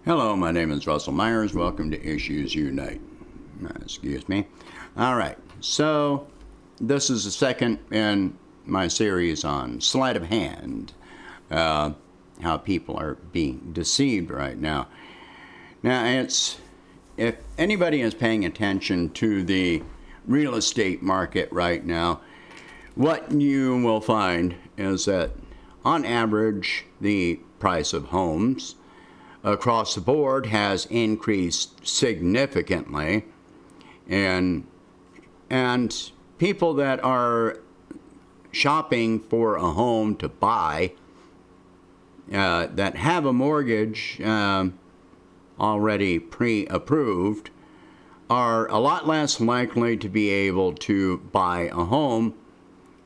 Hello, my name is Russell Myers. Welcome to Issues Unite. Excuse me. All right, so this is the second in my series on sleight of hand, how people are being deceived right now. Now, if anybody is paying attention to the real estate market right now, what you will find is that on average, the price of homes across the board has increased significantly, and people that are shopping for a home to buy that have a mortgage already pre-approved are a lot less likely to be able to buy a home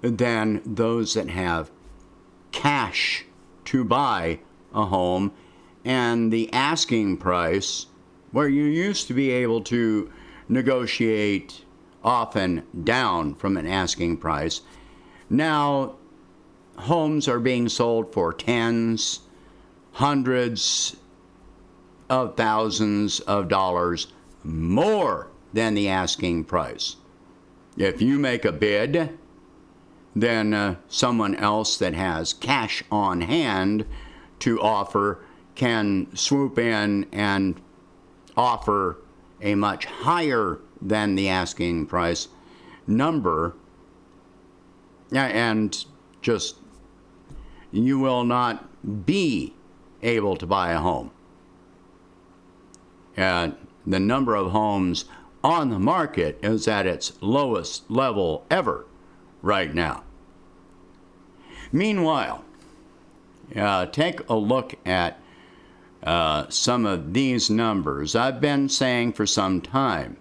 than those that have cash to buy a home. And the asking price, where you used to be able to negotiate often down from an asking price, now homes are being sold for tens, hundreds of thousands of dollars more than the asking price. If you make a bid, then someone else that has cash on hand to offer can swoop in and offer a much higher than the asking price number, and just you will not be able to buy a home. The number of homes on the market is at its lowest level ever right now. Meanwhile, take a look at some of these numbers. I've been saying for some time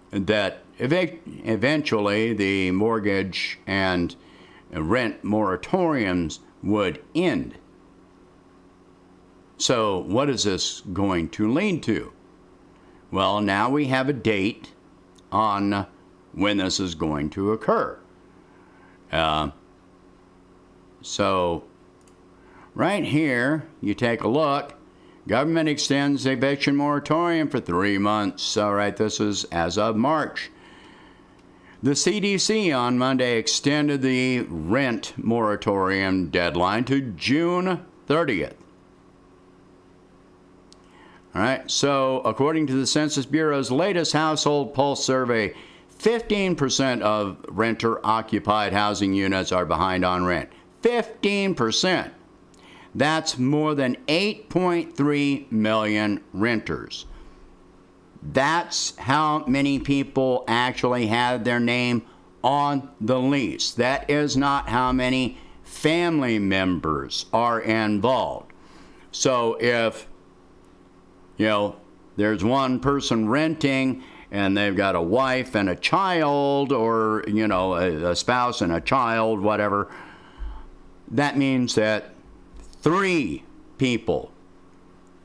that eventually the mortgage and rent moratoriums would end. So what is this going to lead to? Well, now we have a date on when this is going to occur. So right here, you take a look. Government extends the eviction moratorium for 3 months. All right, this is as of March. The CDC on Monday extended the rent moratorium deadline to June 30th. All right, so according to the Census Bureau's latest Household Pulse survey, 15% of renter-occupied housing units are behind on rent. 15%. That's more than 8.3 million renters. That's how many people actually have their name on the lease. That is not how many family members are involved. So if, there's one person renting and they've got a wife and a child, or, a spouse and a child, whatever, that means that 3 people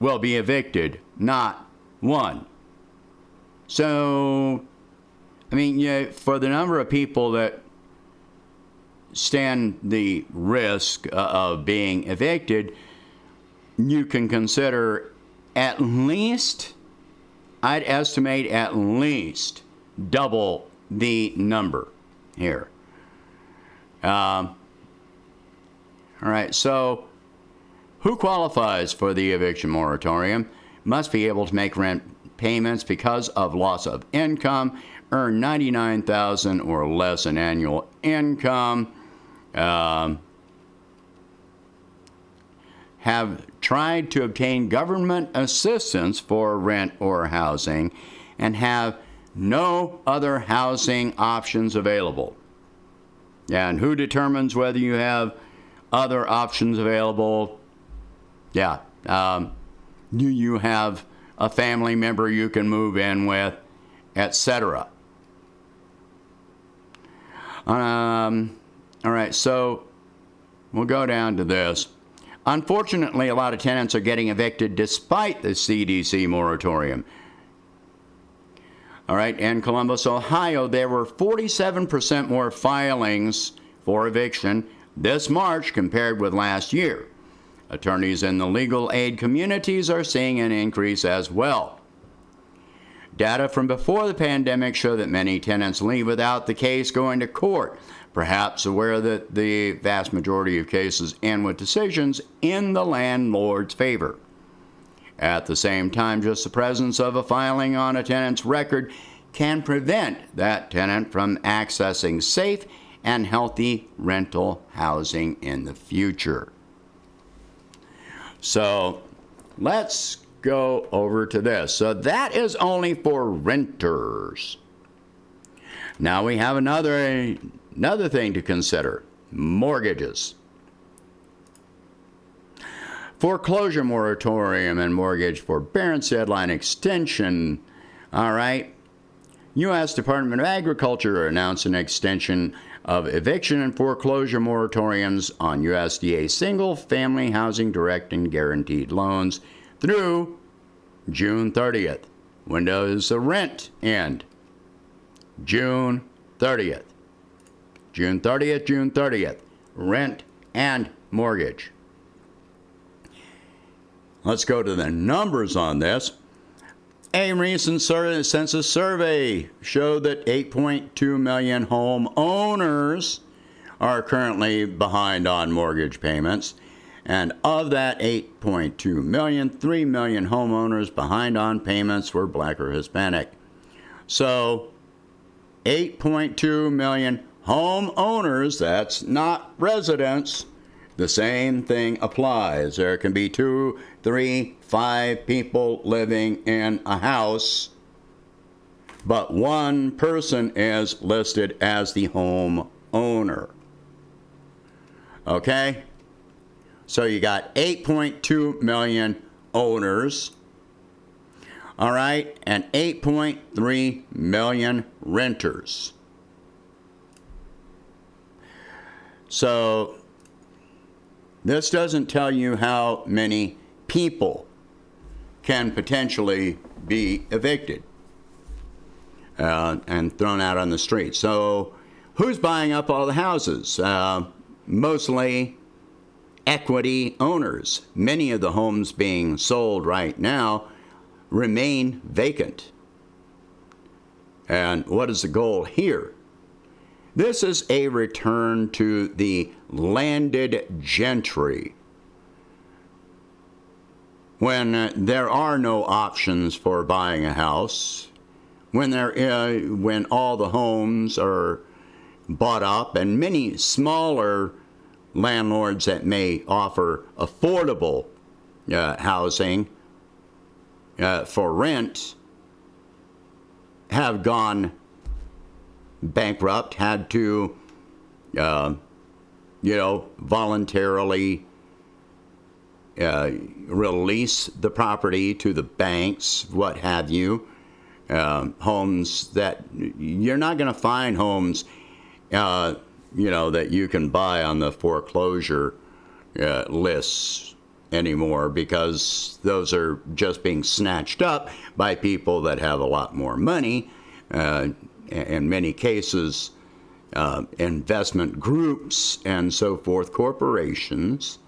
will be evicted, not 1. So, for the number of people that stand the risk of being evicted, you can consider at least, I'd estimate at least double the number here. All right, so who qualifies for the eviction moratorium must be able to make rent payments because of loss of income, earn $99,000 or less in annual income, have tried to obtain government assistance for rent or housing, and have no other housing options available. And who determines whether you have other options available? Do you have a family member you can move in with, etc.? All right, so we'll go down to this. Unfortunately, a lot of tenants are getting evicted despite the CDC moratorium. All right, in Columbus, Ohio, there were 47% more filings for eviction this March compared with last year. Attorneys in the legal aid communities are seeing an increase as well. Data from before the pandemic show that many tenants leave without the case going to court, perhaps aware that the vast majority of cases end with decisions in the landlord's favor. At the same time, just the presence of a filing on a tenant's record can prevent that tenant from accessing safe and healthy rental housing in the future. So let's go over to this. So that is only for renters. Now we have another thing to consider: mortgages. Foreclosure moratorium and mortgage forbearance deadline extension. All right. U.S. Department of Agriculture announced an extension of eviction and foreclosure moratoriums on USDA single-family housing direct and guaranteed loans through June 30th. When does the rent end? June 30th. June 30th, June 30th. Rent and mortgage. Let's go to the numbers on this. A recent census survey showed that 8.2 million homeowners are currently behind on mortgage payments. And of that 8.2 million, 3 million homeowners behind on payments were Black or Hispanic. So 8.2 million homeowners, that's not residents. The same thing applies. There can be 2, 3, 5 people living in a house, but one person is listed as the home owner. Okay? So you got 8.2 million owners, all right, and 8.3 million renters. So this doesn't tell you how many people can potentially be evicted and thrown out on the street. So who's buying up all the houses? Mostly equity owners. Many of the homes being sold right now remain vacant. And what is the goal here? This is a return to the landed gentry, when there are no options for buying a house, when all the homes are bought up, and many smaller landlords that may offer affordable housing for rent have gone bankrupt, had to voluntarily release the property to the banks, what have you. Homes that you're not going to find homes, that you can buy on the foreclosure lists anymore, because those are just being snatched up by people that have a lot more money. In many cases, investment groups and so forth, corporations.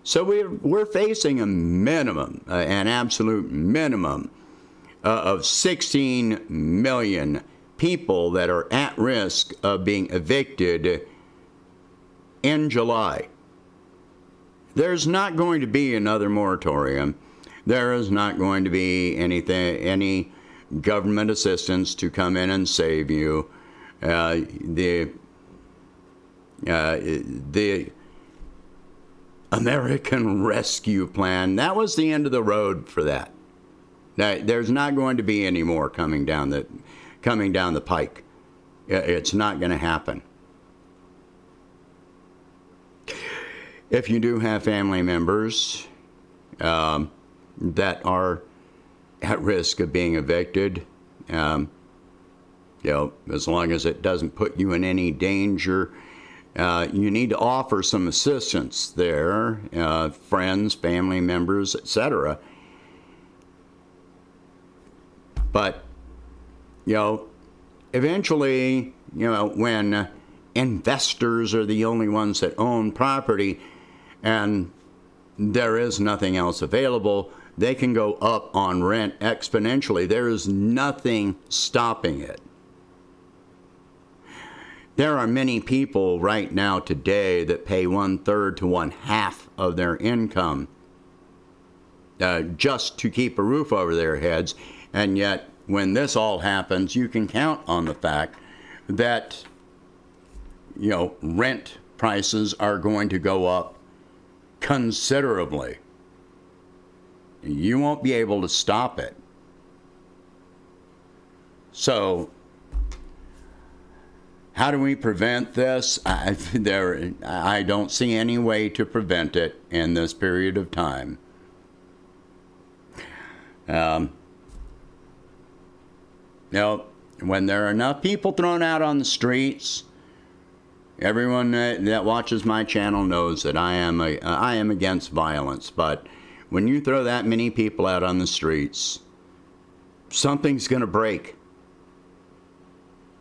So we're facing a minimum, an absolute minimum of 16 million people that are at risk of being evicted in July. There's not going to be another moratorium. There is not going to be any government assistance to come in and save you. The American Rescue Plan, that was the end of the road for that. There's not going to be any more coming down the pike. It's not going to happen. If you do have family members that are at risk of being evicted, as long as it doesn't put you in any danger, you need to offer some assistance there, friends, family members, etc. But, eventually, when investors are the only ones that own property, and there is nothing else available, they can go up on rent exponentially. There is nothing stopping it. There are many people right now today that pay 1/3 to 1/2 of their income just to keep a roof over their heads. And yet, when this all happens, you can count on the fact that, rent prices are going to go up considerably. You won't be able to stop it. So, how do we prevent this? I don't see any way to prevent it in this period of time. When there are enough people thrown out on the streets, everyone that watches my channel knows that I am against violence. But when you throw that many people out on the streets, something's going to break.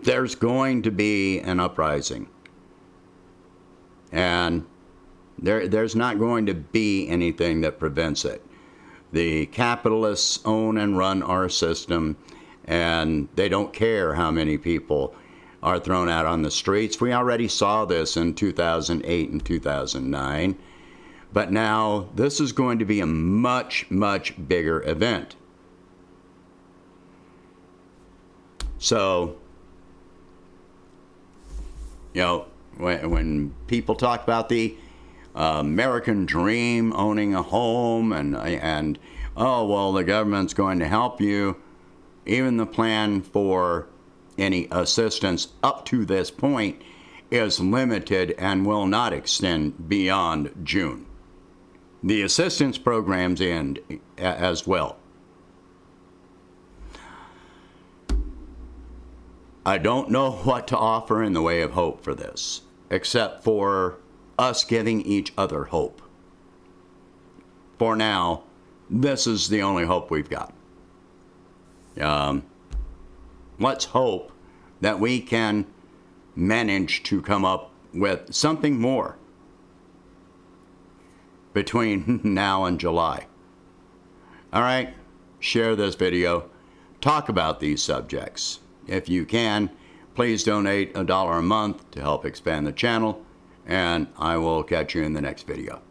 There's going to be an uprising. And there's not going to be anything that prevents it. The capitalists own and run our system, and they don't care how many people are thrown out on the streets. We already saw this in 2008 and 2009. But now this is going to be a much, much bigger event. So, when people talk about the American dream, owning a home, and oh, well, the government's going to help you, even the plan for any assistance up to this point is limited and will not extend beyond June. The assistance programs end as well. I don't know what to offer in the way of hope for this, except for us giving each other hope. For now, this is the only hope we've got. Let's hope that we can manage to come up with something more between now and July. All right, share this video. Talk about these subjects. If you can, please donate $1 a month to help expand the channel, and I will catch you in the next video.